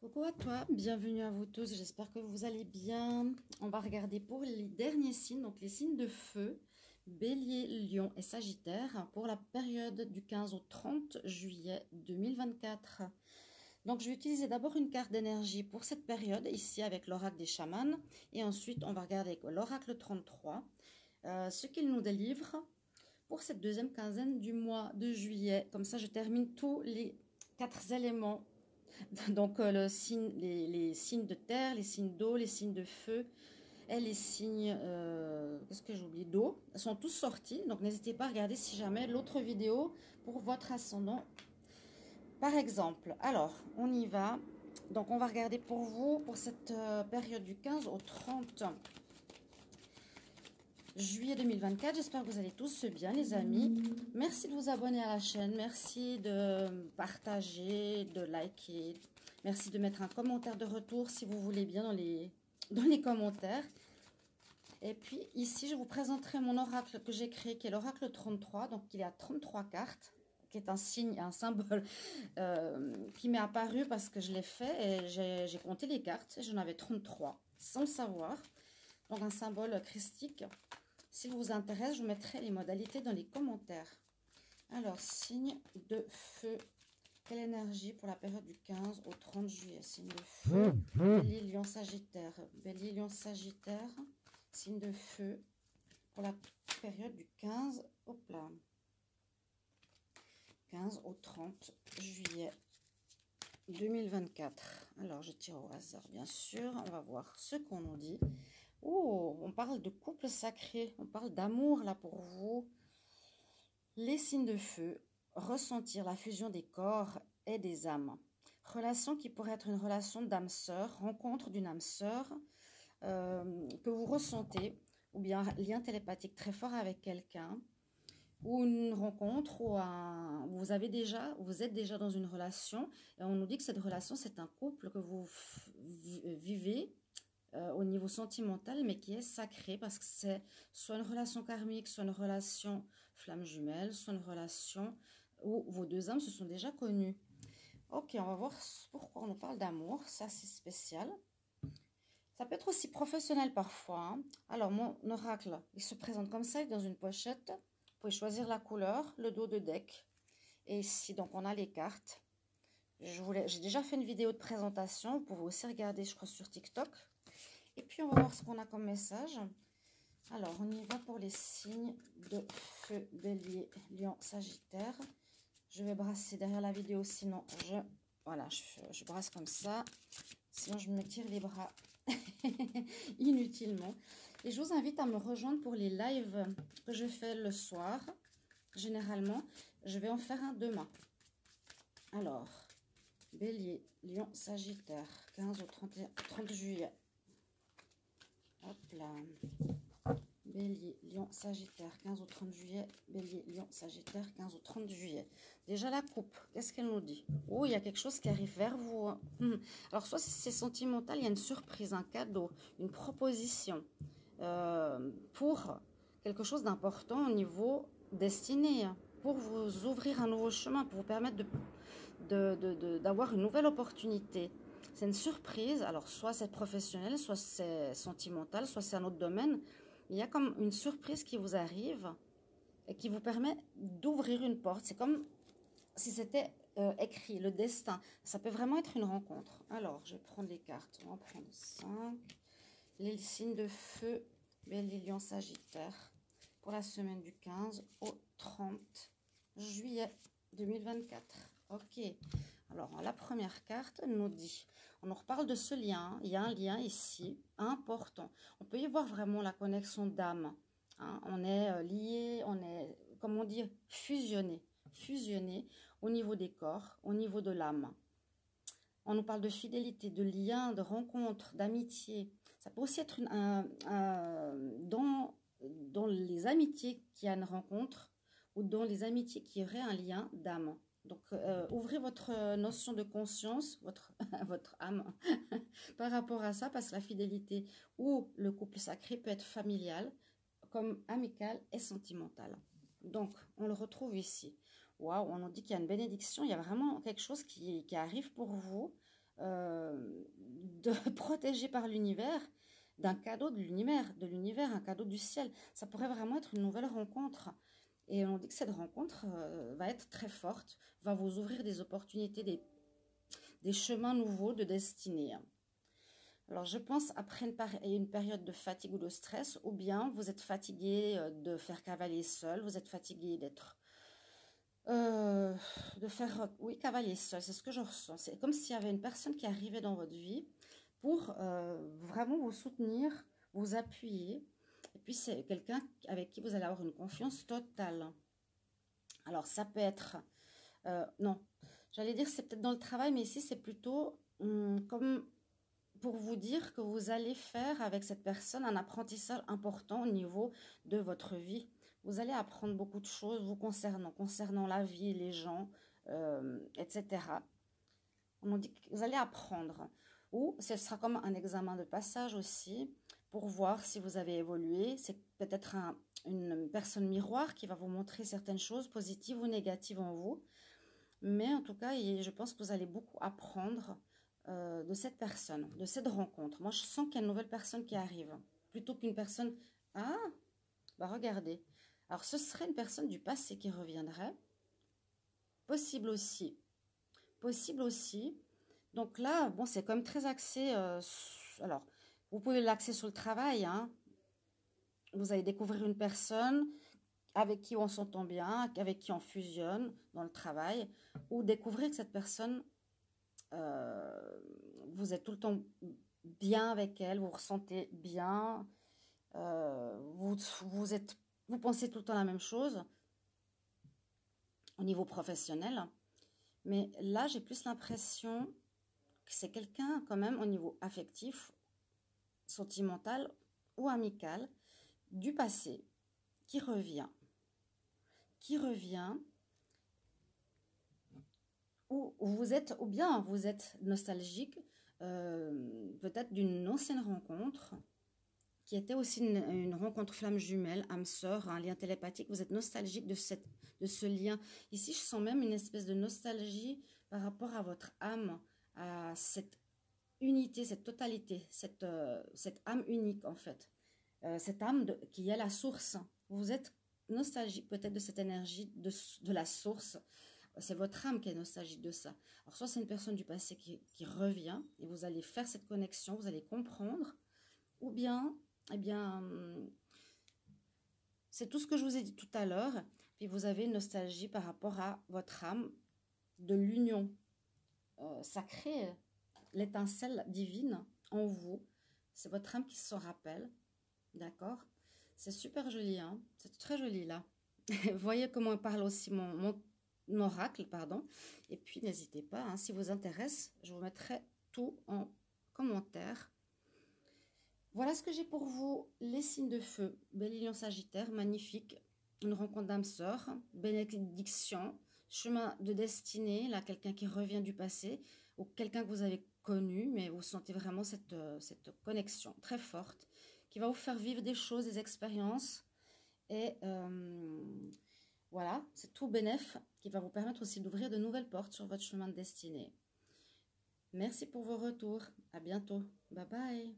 Coucou à toi, bienvenue à vous tous, j'espère que vous allez bien. On va regarder pour les derniers signes, donc les signes de feu, Bélier, Lion et Sagittaire, pour la période du 15 au 30 juillet 2024. Donc je vais utiliser d'abord une carte d'énergie pour cette période, ici avec l'oracle des chamans, et ensuite on va regarder l'oracle 33, ce qu'il nous délivre pour cette deuxième quinzaine du mois de juillet. Comme ça je termine tous les 4 éléments. Donc les signes de terre, les signes d'eau, les signes de feu et les signes, qu'est-ce que j'oublie, d'eau, sont tous sortis. Donc n'hésitez pas à regarder si jamais l'autre vidéo pour votre ascendant. Par exemple, alors on y va. Donc on va regarder pour vous, pour cette période du 15 au 30 juillet 2024. J'espère que vous allez tous bien les amis. Merci de vous abonner à la chaîne. Merci de partager, de liker. Merci de mettre un commentaire de retour si vous voulez bien dans les commentaires. Et puis ici, je vous présenterai mon oracle que j'ai créé, qui est l'oracle 33. Donc il y a 33 cartes, qui est un signe, un symbole qui m'est apparu parce que je l'ai fait et j'ai compté les cartes. J'en avais 33 sans le savoir. Donc un symbole christique. Si vous vous intéresse, je vous mettrai les modalités dans les commentaires. Alors, signe de feu. Quelle énergie pour la période du 15 au 30 juillet? Signe de feu. Bélier, Lion, Sagittaire. Bélier, Lion, Sagittaire. Signe de feu pour la période du 15 au 15 au 30 juillet 2024. Alors, je tire au hasard, bien sûr. On va voir ce qu'on nous dit. Oh, on parle de couple sacré, on parle d'amour là pour vous. Les signes de feu, ressentir la fusion des corps et des âmes. Relation qui pourrait être une relation d'âme sœur, rencontre d'une âme sœur que vous ressentez, ou bien lien télépathique très fort avec quelqu'un, ou une rencontre où vous êtes déjà dans une relation, et on nous dit que cette relation c'est un couple que vous vivez au niveau sentimental, mais qui est sacré parce que c'est soit une relation karmique, soit une relation flamme jumelle, soit une relation où vos deux âmes se sont déjà connues. Ok, on va voir pourquoi on nous parle d'amour, c'est assez spécial. Ça peut être aussi professionnel parfois. Hein. Alors, mon oracle, il se présente comme ça, dans une pochette. Vous pouvez choisir la couleur, le dos de deck. Et ici, donc, on a les cartes. J'ai déjà fait une vidéo de présentation. Vous pouvez aussi regarder, je crois, sur TikTok. Et puis, on va voir ce qu'on a comme message. Alors, on y va pour les signes de feu, Bélier, Lion, Sagittaire. Je vais brasser derrière la vidéo, sinon je brasse comme ça. Sinon, je me tire les bras inutilement. Et je vous invite à me rejoindre pour les lives que je fais le soir. Généralement, je vais en faire un demain. Alors, Bélier, Lion, Sagittaire, 15 au 30 juillet. Hop là. Bélier, Lion, Sagittaire, 15 au 30 juillet. Bélier, Lion, Sagittaire, 15 au 30 juillet. Déjà la coupe, qu'est-ce qu'elle nous dit? Oh, il y a quelque chose qui arrive vers vous. Hein. Alors, soit c'est sentimental, il y a une surprise, un cadeau, une proposition pour quelque chose d'important au niveau destiné, hein, pour vous ouvrir un nouveau chemin, pour vous permettre d'avoir une nouvelle opportunité. C'est une surprise, alors soit c'est professionnel, soit c'est sentimental, soit c'est un autre domaine. Il y a comme une surprise qui vous arrive et qui vous permet d'ouvrir une porte. C'est comme si c'était écrit, le destin. Ça peut vraiment être une rencontre. Alors, je vais prendre les cartes. On va prendre 5. Les signes de feu, Bélier, Lion, Sagittaire, pour la semaine du 15 au 30 juillet 2024. Ok. Alors, la première carte nous dit, on nous reparle de ce lien. Il y a un lien ici important. On peut y voir vraiment la connexion d'âme. Hein. On est lié, on est, comment on dit, fusionné au niveau des corps, au niveau de l'âme. On nous parle de fidélité, de lien, de rencontre, d'amitié. Ça peut aussi être dans les amitiés qu'il y a une rencontre ou dans les amitiés qui auraient un lien d'âme. Donc, ouvrez votre notion de conscience, votre âme, par rapport à ça, parce que la fidélité ou le couple sacré peut être familial, comme amical et sentimental. Donc, on le retrouve ici. Waouh, on nous dit qu'il y a une bénédiction, il y a vraiment quelque chose qui arrive pour vous. protégé par l'univers, d'un cadeau de l'univers, un cadeau du ciel. Ça pourrait vraiment être une nouvelle rencontre. Et on dit que cette rencontre va être très forte, va vous ouvrir des opportunités, des chemins nouveaux de destinée. Alors, je pense après une période de fatigue ou de stress, ou bien vous êtes fatigué de faire cavalier seul, vous êtes fatigué de faire, oui, cavalier seul, c'est ce que je ressens. C'est comme s'il y avait une personne qui arrivait dans votre vie pour vraiment vous soutenir, vous appuyer. Et puis, c'est quelqu'un avec qui vous allez avoir une confiance totale. Alors, ça peut être... non, j'allais dire c'est peut-être dans le travail, mais ici, c'est plutôt comme pour vous dire que vous allez faire avec cette personne un apprentissage important au niveau de votre vie. Vous allez apprendre beaucoup de choses vous concernant la vie, les gens, etc. On dit que vous allez apprendre. Ou ce sera comme un examen de passage aussi pour voir si vous avez évolué. C'est peut-être une personne miroir qui va vous montrer certaines choses positives ou négatives en vous. Mais en tout cas, je pense que vous allez beaucoup apprendre de cette personne, de cette rencontre. Moi, je sens qu'il y a une nouvelle personne qui arrive. Plutôt qu'une personne... Ah, bah regardez. Alors, ce serait une personne du passé qui reviendrait. Possible aussi. Possible aussi. Donc là, bon, c'est quand même très axé... alors, vous pouvez l'axer sur le travail. Hein. Vous allez découvrir une personne avec qui on s'entend bien, avec qui on fusionne dans le travail. Ou découvrir que cette personne... vous êtes tout le temps bien avec elle, vous ressentez bien, vous pensez tout le temps la même chose au niveau professionnel. Mais là, j'ai plus l'impression que c'est quelqu'un quand même au niveau affectif, sentimental ou amical du passé qui revient. Ou bien vous êtes nostalgique peut-être d'une ancienne rencontre qui était aussi une rencontre flamme jumelle, âme sœur, un lien télépathique. Vous êtes nostalgique de ce lien. Ici, je sens même une espèce de nostalgie par rapport à votre âme, à cette unité, cette totalité, cette âme unique en fait. Cette âme qui est la source. Vous êtes nostalgique peut-être de cette énergie de la source. C'est votre âme qui est nostalgique de ça. Alors, soit c'est une personne du passé qui revient et vous allez faire cette connexion, vous allez comprendre, ou bien, eh bien, c'est tout ce que je vous ai dit tout à l'heure. Puis vous avez une nostalgie par rapport à votre âme, de l'union sacrée, l'étincelle divine en vous. C'est votre âme qui s'en rappelle, d'accord? C'est super joli, hein? C'est très joli là. Vous voyez comment on parle aussi mon oracle, pardon. Et puis, n'hésitez pas, hein, si vous intéresse, je vous mettrai tout en commentaire. Voilà ce que j'ai pour vous, les signes de feu. Bélier, Lion, Sagittaire, magnifique. Une rencontre d'âme sœur, bénédiction, chemin de destinée, là, quelqu'un qui revient du passé, ou quelqu'un que vous avez connu, mais vous sentez vraiment cette connexion très forte, qui va vous faire vivre des choses, des expériences, et... voilà, c'est tout bénéf qui va vous permettre aussi d'ouvrir de nouvelles portes sur votre chemin de destinée. Merci pour vos retours. À bientôt. Bye bye.